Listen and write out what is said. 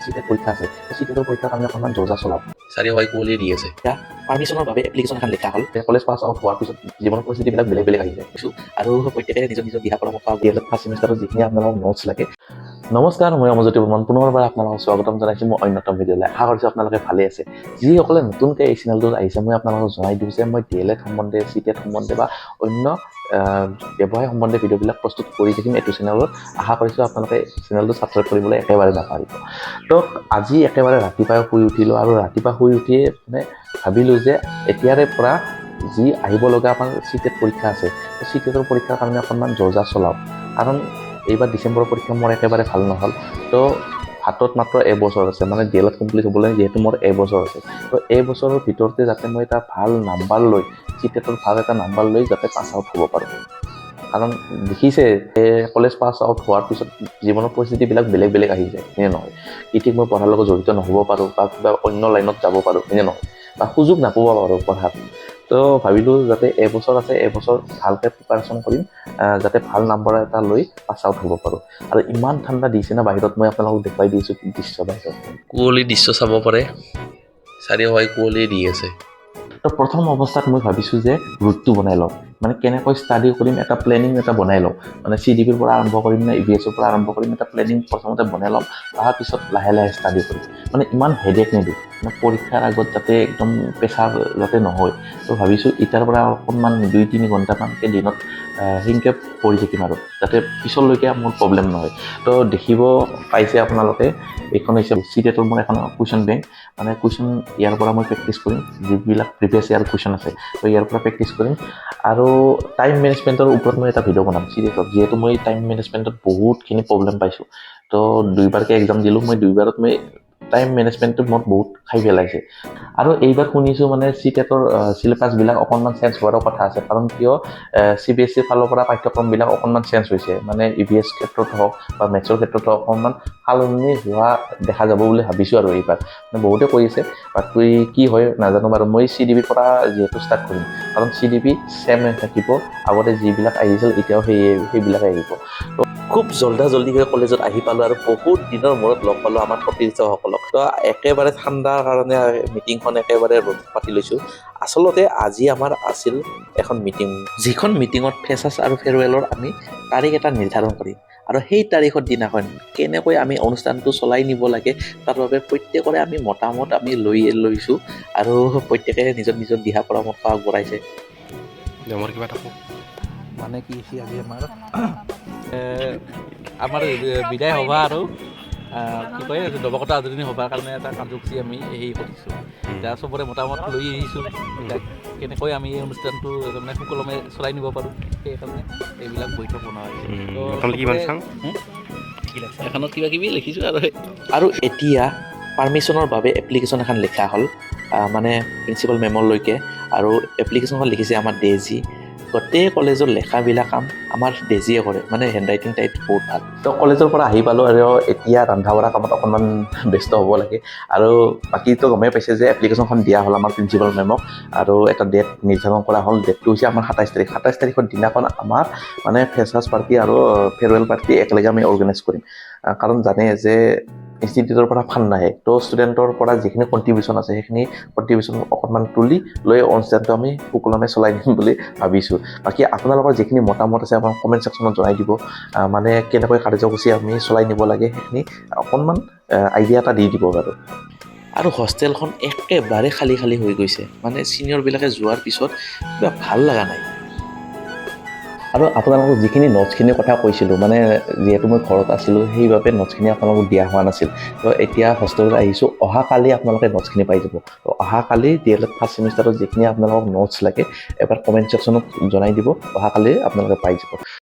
CTET পৰীক্ষা আছে CTETৰ পৰীক্ষাত আমি অকণমান জোজা চলাওঁ চাৰিওফালে কুঁৱলী দি আছে এতিয়া পাৰ্মিশ্যনৰ বাবে এপ্লিকেশ্যন এখন লিখা হ'ল কলেজ পাছ আউট হোৱাৰ পিছত জীৱনৰ পৰিস্থিতিবিলাক বেলেগ বেলেগ আহি যায় আৰু প্ৰত্যেকে নিজৰ নিজৰ দিহা পৰামৰ্শ DELED ফাৰ্ষ্ট ছেমিষ্টাৰত যিখিনি আপোনালোকক নোটছ লাগে নমস্কাৰ মই অমৰজ্যোতি বৰ্মন পুনৰবাৰ আপোনালোকক স্বাগতম জনাইছোঁ মই অন্যতম ভিডিঅ'লৈ আশা কৰিছোঁ আপোনালোকে ভালে আছে যিসকলে নতুনকৈ এই চেনেলটোত আহিছে মই আপোনালোকক জনাই দিওঁ যে মই DELED সম্বন্ধে CTET সম্বন্ধে বা অন্য ব্যৱসায় সম্বন্ধে ভিডিঅ'বিলাক প্ৰস্তুত কৰি থাকিম এইটো চেনেলত আশা কৰিছোঁ আপোনালোকে চেনেলটো ছাবস্ক্ৰাইব কৰিবলৈ একেবাৰে নাপাহৰিব তো আজি একেবাৰে ৰাতিপুৱাই শুই উঠিলোঁ আৰু ৰাতিপুৱা শুই উঠিয়ে মানে ভাবিলোঁ যে এতিয়াৰে পৰা যি আহিব লগা আমাৰ CTET পৰীক্ষা আছে CTETৰ পৰীক্ষাৰ কাৰণে অকণমান জোজা চলাওঁ কাৰণ এইবাৰ ডিচেম্বৰৰ পৰীক্ষা মোৰ একেবাৰে ভাল নহ'ল তো হাতত মাত্ৰ এবছৰ আছে মানে DELED কমপ্লিট হ'বলৈ যিহেতু মোৰ এবছৰ আছে তো এই বছৰৰ ভিতৰতে যাতে মই এটা ভাল নাম্বাৰ লৈ CTETৰ ভাল এটা নাম্বাৰ লৈ যাতে পাছ আউট হ'ব পাৰোঁ কাৰণ দেখিছে কলেজ পাছ আউট হোৱাৰ পিছত জীৱনৰ পৰিস্থিতিবিলাক বেলেগ বেলেগ আহি যায় হয়নে নহয় ঠিক মই পঢ়াৰ লগত জড়িত নহ'ব পাৰোঁ বা কিবা অন্য লাইনত যাব পাৰোঁ হয়নে নহয় বা সুযোগ নাপাব পাৰোঁ পঢ়াত তো ভাবিলোঁ যাতে এবছৰ আছে এবছৰ ভালকৈ প্ৰিপাৰেশ্যন কৰিম যাতে ভাল নাম্বাৰ এটা লৈ পাছ আউট হ'ব পাৰোঁ আৰু ইমান ঠাণ্ডা দিছে না বাহিৰত মই আপোনালোকক দেখুৱাই দিছোঁ কি দৃশ্য বাহিৰত কুঁৱলী দৃশ্য চাব পাৰে চাৰিওফালে কুঁৱলী দি আছে তো প্ৰথম অৱস্থাত মই ভাবিছোঁ যে ৰুটটো বনাই লওঁ মানে কেনেকৈ ষ্টাডি কৰিম এটা প্লেনিং এটা বনাই লওঁ মানে CDPৰ পৰা আৰম্ভ কৰিম নে EVSৰ পৰা আৰম্ভ কৰিম এটা প্লেনিং প্ৰথমতে বনাই ল'ম তাৰপিছত লাহে লাহে ষ্টাডি কৰিম মানে ইমান হেডেক নিদিওঁ মানে পৰীক্ষাৰ আগত যাতে একদম প্ৰেছাৰ যাতে নহয় তো ভাবিছোঁ এতিয়াৰ পৰা অকণমান 2-3 ঘণ্টামানকৈ দিনত সেনেকৈ পঢ়ি থাকিম আৰু যাতে পিছলৈকে মোৰ প্ৰব্লেম নহয় তো দেখিব পাইছে আপোনালোকে এইখন হৈছে CTETৰ মোৰ এখন কুৱেশ্যন বেংক মানে কুৱেশ্যন ইয়াৰ পৰা মই প্ৰেক্টিছ কৰিম যিবিলাক প্ৰিভিয়াছ ইয়াৰ কুৱেশ্যন আছে তো ইয়াৰ পৰা প্ৰেক্টিছ কৰিম আৰু টাইম মেনেজমেণ্টৰ ওপৰত মই এটা ভিডিঅ' বনাম CTETত যিহেতু মই টাইম মেনেজমেণ্টত বহুতখিনি প্ৰব্লেম পাইছোঁ তো দুইবাৰকৈ এক্সাম দিলোঁ মই দুইবাৰত মই টাইম মেনেজমেণ্টটো মোৰ বহুত খাই পেলাইছে আৰু এইবাৰ শুনিছোঁ মানে CTETৰ চিলেবাছবিলাক অকণমান চেঞ্জ হোৱাৰো কথা আছে কাৰণ কিয় CBSEৰ ফালৰ পৰা পাঠ্যক্ৰমবিলাক অকণমান চেঞ্জ হৈছে মানে EVS ক্ষেত্ৰত হওক বা মেথছৰ ক্ষেত্ৰত হওক অকণমান সলনি হোৱা দেখা যাব বুলি ভাবিছোঁ আৰু এইবাৰ মানে বহুতে কৈ আছে বাকী কি হয় নাজানো বাৰু মই CDPৰ পৰা যিহেতু ষ্টাৰ্ট কৰিম কাৰণ CDP ছেম থাকিব আগতে যিবিলাক আহিছিল এতিয়াও সেইবিলাকে আহিব তো খুব জল্দিকৈ কলেজত আহি পালোঁ আৰু বহুত দিনৰ মূৰত লগ পালোঁ আমাৰ সতীৰ্থসকলক তো একেবাৰে ঠাণ্ডাৰ কাৰণে মিটিংখন একেবাৰে ৰ'দ পাতি লৈছোঁ আচলতে আজি আমাৰ আছিল এখন মিটিং যিখন মিটিঙত ফ্ৰেছাৰ্ছ আৰু ফেয়াৰৱেলৰ আমি তাৰিখ এটা নিৰ্ধাৰণ কৰিম আৰু সেই তাৰিখৰ দিনাখন কেনেকৈ আমি অনুষ্ঠানটো চলাই নিব লাগে তাৰ বাবে প্ৰত্যেকৰে আমি মতামত আমি লৈছোঁ আৰু প্ৰত্যেকে নিজৰ নিজৰ দিহা পৰামৰ্শ আগবঢ়াইছে মোৰ কিবা থাকোঁ মানে কি হৈছে আজি আমাৰ বিদায় সভা আৰু কি কয় নৱকতা আদৰণি সভাৰ কাৰণে এটা কাৰ্যসূচী আমি হেৰি কৰিছোঁ এতিয়া চবৰে মতামত লৈ আহিছোঁ কেনেকৈ আমি এই অনুষ্ঠানটো তাৰমানে সুকলমে চলাই নিব পাৰোঁ সেইকাৰণে এইবিলাক বৈঠক বনোৱা হৈছে এখনত কিবা কিবি লিখিছোঁ আৰু এতিয়া পাৰ্মিশ্যনৰ বাবে এপ্লিকেশ্যন এখন লিখা হ'ল মানে প্ৰিন্সিপাল মেমলৈকে আৰু এপ্লিকেশ্যনখন লিখিছে আমাৰ ডেজি গোটেই কলেজৰ লেখাবিলাক কাম আমাৰ ডেজিয়ে কৰে মানে হেণ্ডৰাইটিং টাইপ বহুত ভাল তো কলেজৰ পৰা আহি পালোঁ আৰু এতিয়া ৰন্ধা বঢ়া কামত অকণমান ব্যস্ত হ'ব লাগে আৰু বাকীতো গমেই পাইছে যে এপ্লিকেশ্যনখন দিয়া হ'ল আমাৰ প্ৰিন্সিপাল মেমক আৰু এটা ডেট নিৰ্ধাৰণ কৰা হ'ল ডেটটো হৈছে আমাৰ 27 তাৰিখৰ দিনাখন আমাৰ মানে ফ্ৰেছাৰ্ছ পাৰ্টি আৰু ফেয়াৰৱেল পাৰ্টি একেলগে আমি অৰ্গেনাইজ কৰিম কাৰণ জানে যে ইনষ্টিটিউটৰ পৰা ফাণ্ড নাহে তো ষ্টুডেণ্টৰ পৰা যিখিনি কণ্ট্ৰিবিউশ্যন আছে সেইখিনি কণ্ট্ৰিবিউশ্যন অকণমান তুলি লৈ অনুষ্ঠানটো আমি সুকলমে চলাই দিম বুলি ভাবিছোঁ বাকী আপোনালোকৰ যিখিনি মতামত আছে আপোনাক কমেণ্ট ছেকশ্যনত জনাই দিব মানে কেনেকৈ কাৰ্যসূচী আমি চলাই নিব লাগে সেইখিনি অকণমান আইডিয়া এটা দি দিব বাৰু আৰু হোষ্টেলখন একেবাৰে খালী হৈ গৈছে মানে ছিনিয়ৰবিলাকে যোৱাৰ পিছত কিবা ভাল লগা নাই আৰু আপোনালোকক যিখিনি নোটছখিনিৰ কথা কৈছিলোঁ মানে যিহেতু মই ঘৰত আছিলোঁ সেইবাবে নোটছখিনি আপোনালোকক দিয়া হোৱা নাছিল তো এতিয়া হোষ্টেলত আহিছোঁ অহাকালি আপোনালোকে নোটছখিনি পাই যাব তো অহাকালি DELED ফাৰ্ষ্ট ছেমিষ্টাৰত যিখিনি আপোনালোকক নোটছ লাগে এবাৰ কমেণ্ট ছেকশ্যনত জনাই দিব অহাকালি আপোনালোকে পাই যাব